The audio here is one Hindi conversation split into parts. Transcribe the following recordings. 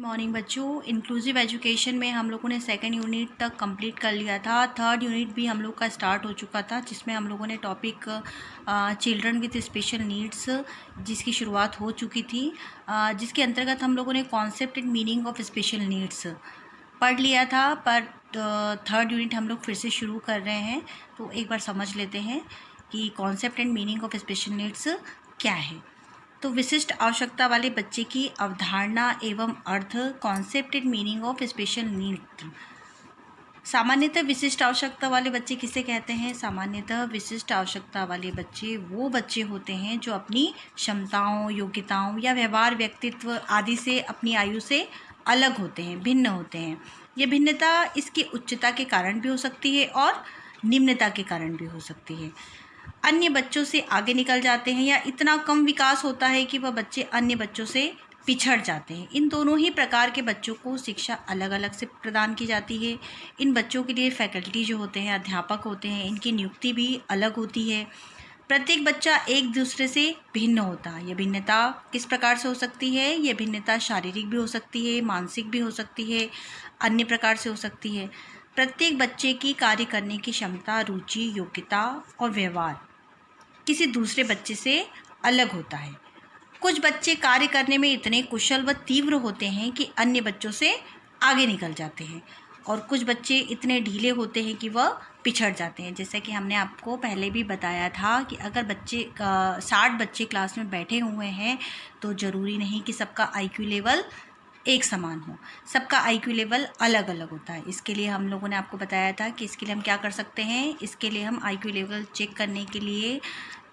मॉर्निंग बच्चों, इंक्लूसिव एजुकेशन में हम लोगों ने सेकेंड यूनिट तक कंप्लीट कर लिया था। थर्ड यूनिट भी हम लोग का स्टार्ट हो चुका था, जिसमें हम लोगों ने topic children with special needs जिसकी शुरुआत हो चुकी थी, जिसके अंतर्गत हम लोगों ने concept and meaning of special needs पढ़ लिया था। पर थर्ड यूनिट हम लोग फिर से शुरू कर रहे हैं, तो एक बार समझ लेते हैं कि concept and meaning of special needs क्या है। तो विशिष्ट आवश्यकता वाले बच्चे की अवधारणा एवं अर्थ, concept and meaning of special need. सामान्यतः विशिष्ट आवश्यकता वाले बच्चे किसे कहते हैं? सामान्यतः विशिष्ट आवश्यकता वाले बच्चे वो बच्चे होते हैं जो अपनी क्षमताओं, योग्यताओं या व्यवहार, व्यक्तित्व आदि से अपनी आयु से अलग होते हैं, भिन्न होते हैं। ये भिन्नता इसकी उच्चता के कारण भी हो सकती है और निम्नता के कारण भी हो सकती है। अन्य बच्चों से आगे निकल जाते हैं या इतना कम विकास होता है कि वह बच्चे अन्य बच्चों से पिछड़ जाते हैं। इन दोनों ही प्रकार के बच्चों को शिक्षा अलग अलग से प्रदान की जाती है। इन बच्चों के लिए फैकल्टी जो होते हैं, अध्यापक होते हैं, इनकी नियुक्ति भी अलग होती है। प्रत्येक बच्चा एक दूसरे से भिन्न होता है। यह भिन्नता किस प्रकार से हो सकती है? यह भिन्नता शारीरिक भी हो सकती है, मानसिक भी हो सकती है, अन्य प्रकार से हो सकती है। प्रत्येक बच्चे की कार्य करने की क्षमता, रुचि, योग्यता और व्यवहार किसी दूसरे बच्चे से अलग होता है। कुछ बच्चे कार्य करने में इतने कुशल व तीव्र होते हैं कि अन्य बच्चों से आगे निकल जाते हैं, और कुछ बच्चे इतने ढीले होते हैं कि वह पिछड़ जाते हैं। जैसा कि हमने आपको पहले भी बताया था कि अगर 60 बच्चे क्लास में बैठे हुए हैं तो ज़रूरी नहीं कि सबका IQ लेवल एक समान हो, सबका IQ लेवल अलग अलग होता है। इसके लिए हम लोगों ने आपको बताया था कि इसके लिए हम क्या कर सकते हैं। इसके लिए हम IQ लेवल चेक करने के लिए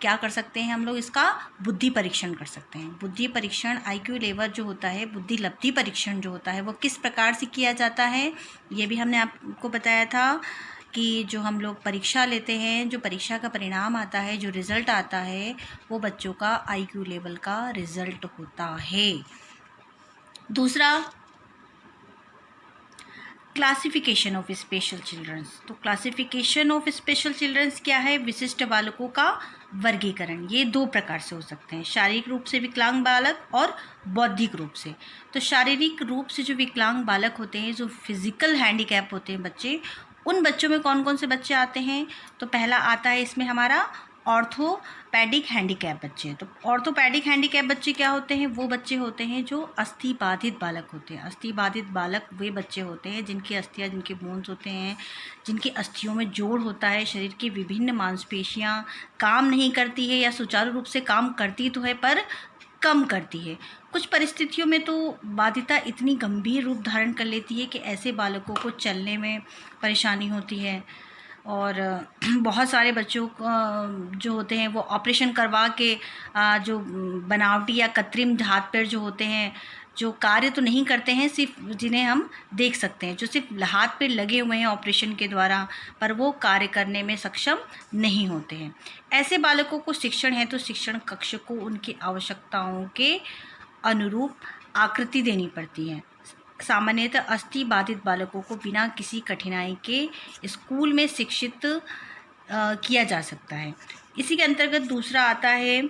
क्या कर सकते हैं, हम लोग इसका बुद्धि परीक्षण कर सकते हैं। बुद्धि परीक्षण, IQ लेवल जो होता है, बुद्धि लब्धि परीक्षण जो होता है, वो किस प्रकार से किया जाता है ये भी हमने आपको बताया था कि जो हम लोग परीक्षा लेते हैं, जो परीक्षा का परिणाम आता है, जो रिज़ल्ट आता है, वो बच्चों का IQ लेवल का रिज़ल्ट होता है। दूसरा, क्लासिफिकेशन ऑफ स्पेशल चिल्ड्रंस। तो क्लासिफिकेशन ऑफ स्पेशल चिल्ड्रंस क्या है? विशिष्ट बालकों का वर्गीकरण। ये दो प्रकार से हो सकते हैं, शारीरिक रूप से विकलांग बालक और बौद्धिक रूप से। तो शारीरिक रूप से जो विकलांग बालक होते हैं, जो फिजिकल हैंडीकैप होते हैं बच्चे, उन बच्चों में कौन कौन से बच्चे आते हैं? तो पहला आता है इसमें हमारा ऑर्थोपैडिक हैंडीकैप बच्चे। तो ऑर्थोपैडिक हैंडीकैप बच्चे क्या होते हैं? वो बच्चे होते हैं जो अस्थि बाधित बालक होते हैं। अस्थि बाधित बालक वे बच्चे होते हैं जिनकी अस्थियाँ, जिनके बोन्स होते हैं, जिनकी अस्थियों में जोड़ होता है, शरीर की विभिन्न मांसपेशियाँ काम नहीं करती है या सुचारू रूप से काम करती तो है पर कम करती है। कुछ परिस्थितियों में तो बाधिता इतनी गंभीर रूप धारण कर लेती है कि ऐसे बालकों को चलने में परेशानी होती है, और बहुत सारे बच्चों जो होते हैं वो ऑपरेशन करवा के जो बनावटी या कृत्रिम हाथ पैर जो होते हैं, जो कार्य तो नहीं करते हैं, सिर्फ जिन्हें हम देख सकते हैं, जो सिर्फ हाथ पैर लगे हुए हैं ऑपरेशन के द्वारा, पर वो कार्य करने में सक्षम नहीं होते हैं। ऐसे बालकों को शिक्षण है तो शिक्षण कक्ष को उनकी आवश्यकताओं के अनुरूप आकृति देनी पड़ती है। सामान्यतः अस्थि बाधित बालकों को बिना किसी कठिनाई के स्कूल में शिक्षित किया जा सकता है। इसी के अंतर्गत दूसरा आता है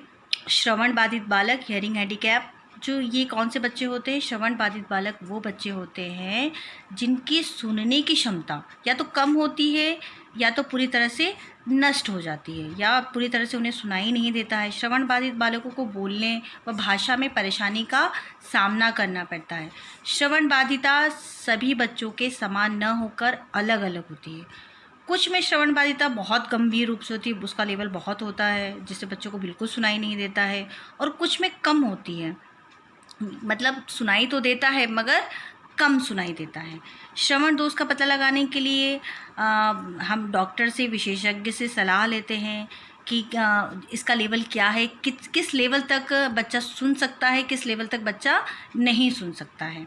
श्रवण बाधित बालक, हियरिंग हैंडीकैप। जो ये कौन से बच्चे होते हैं? श्रवण बाधित बालक वो बच्चे होते हैं जिनकी सुनने की क्षमता या तो कम होती है या तो पूरी तरह से नष्ट हो जाती है, या पूरी तरह से उन्हें सुनाई नहीं देता है। श्रवण बाधित बालकों को बोलने व भाषा में परेशानी का सामना करना पड़ता है। श्रवण बाधिता सभी बच्चों के समान न होकर अलग अलग होती है। कुछ में श्रवण बाधिता बहुत गंभीर रूप से होती है, उसका लेवल बहुत होता है जिससे बच्चों को बिल्कुल सुनाई नहीं देता है, और कुछ में कम होती है, मतलब सुनाई तो देता है मगर कम सुनाई देता है। श्रवण दोष का पता लगाने के लिए हम डॉक्टर से, विशेषज्ञ से सलाह लेते हैं कि इसका लेवल क्या है, किस लेवल तक बच्चा सुन सकता है, किस लेवल तक बच्चा नहीं सुन सकता है।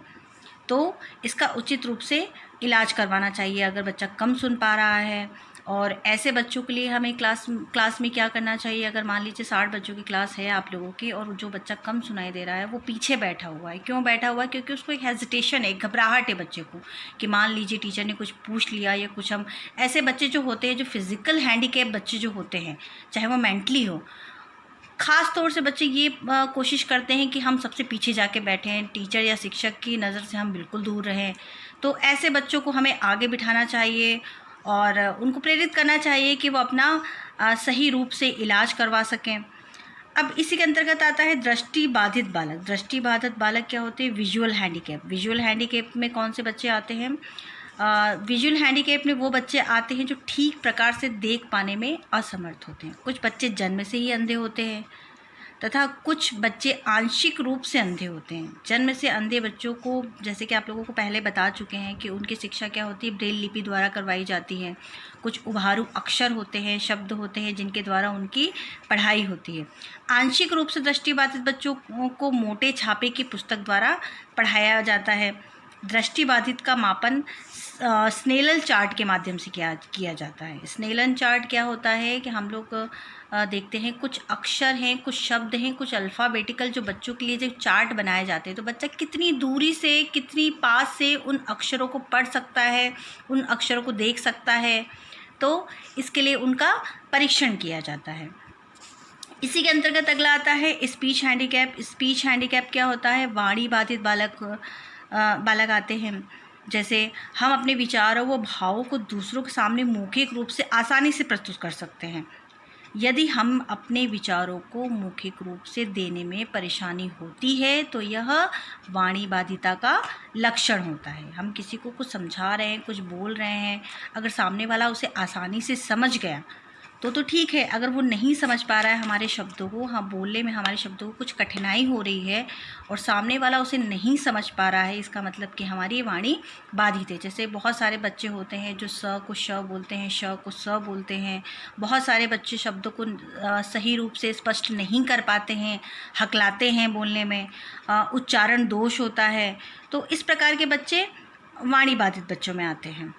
तो इसका उचित रूप से इलाज करवाना चाहिए अगर बच्चा कम सुन पा रहा है। और ऐसे बच्चों के लिए हमें क्लास में क्या करना चाहिए? अगर मान लीजिए 60 बच्चों की क्लास है आप लोगों की, और जो बच्चा कम सुनाई दे रहा है वो पीछे बैठा हुआ है। क्यों बैठा हुआ है? क्योंकि उसको एक हेजिटेशन है, घबराहट है बच्चे को, कि मान लीजिए टीचर ने कुछ पूछ लिया या कुछ। हम ऐसे बच्चे जो होते हैं, जो फिज़िकल हैंडीकैप बच्चे जो होते हैं, चाहे वो मेंटली हो, ख़ास तौर से बच्चे ये कोशिश करते हैं कि हम सबसे पीछे जाके बैठें, टीचर या शिक्षक की नज़र से हम बिल्कुल दूर रहें। तो ऐसे बच्चों को हमें आगे बिठाना चाहिए और उनको प्रेरित करना चाहिए कि वो अपना सही रूप से इलाज करवा सकें। अब इसी के अंतर्गत आता है दृष्टि बाधित बालक। दृष्टि बाधित बालक क्या होते हैं? Visual handicap. विजुअल हैंडीकैप में कौन से बच्चे आते हैं? विजुअल हैंडीकैप में वो बच्चे आते हैं जो ठीक प्रकार से देख पाने में असमर्थ होते हैं। कुछ बच्चे जन्म से ही अंधे होते हैं तथा कुछ बच्चे आंशिक रूप से अंधे होते हैं। जन्म से अंधे बच्चों को, जैसे कि आप लोगों को पहले बता चुके हैं कि उनकी शिक्षा क्या होती है, ब्रेल लिपि द्वारा करवाई जाती है। कुछ उभारू अक्षर होते हैं, शब्द होते हैं जिनके द्वारा उनकी पढ़ाई होती है। आंशिक रूप से दृष्टिबाधित बच्चों को मोटे छापे की पुस्तक द्वारा पढ़ाया जाता है। दृष्टिबाधित का मापन स्नेलन चार्ट के माध्यम से किया जाता है। स्नेलन चार्ट क्या होता है कि हम लोग देखते हैं कुछ अक्षर हैं, कुछ शब्द हैं, कुछ अल्फ़ाबेटिकल जो बच्चों के लिए जो चार्ट बनाए जाते हैं, तो बच्चा कितनी दूरी से, कितनी पास से उन अक्षरों को पढ़ सकता है, उन अक्षरों को देख सकता है, तो इसके लिए उनका परीक्षण किया जाता है। इसी के अंतर्गत अगला आता है स्पीच हैंडीकैप। स्पीच हैंडीकैप क्या होता है? वाणी बाधित बालक आते हैं। जैसे हम अपने विचारों व भावों को दूसरों के सामने मौखिक रूप से आसानी से प्रस्तुत कर सकते हैं। यदि हम अपने विचारों को मौखिक रूप से देने में परेशानी होती है तो यह वाणी बाधिता का लक्षण होता है। हम किसी को कुछ समझा रहे हैं, कुछ बोल रहे हैं, अगर सामने वाला उसे आसानी से समझ गया तो ठीक है। अगर वो नहीं समझ पा रहा है हमारे शब्दों को, हाँ बोलने में हमारे शब्दों को कुछ कठिनाई हो रही है और सामने वाला उसे नहीं समझ पा रहा है, इसका मतलब कि हमारी वाणी बाधित है। जैसे बहुत सारे बच्चे होते हैं जो स को श बोलते हैं, श को स बोलते हैं। बहुत सारे बच्चे शब्दों को सही रूप से स्पष्ट नहीं कर पाते हैं, हकलाते हैं बोलने में, उच्चारण दोष होता है। तो इस प्रकार के बच्चे वाणी बाधित बच्चों में आते हैं।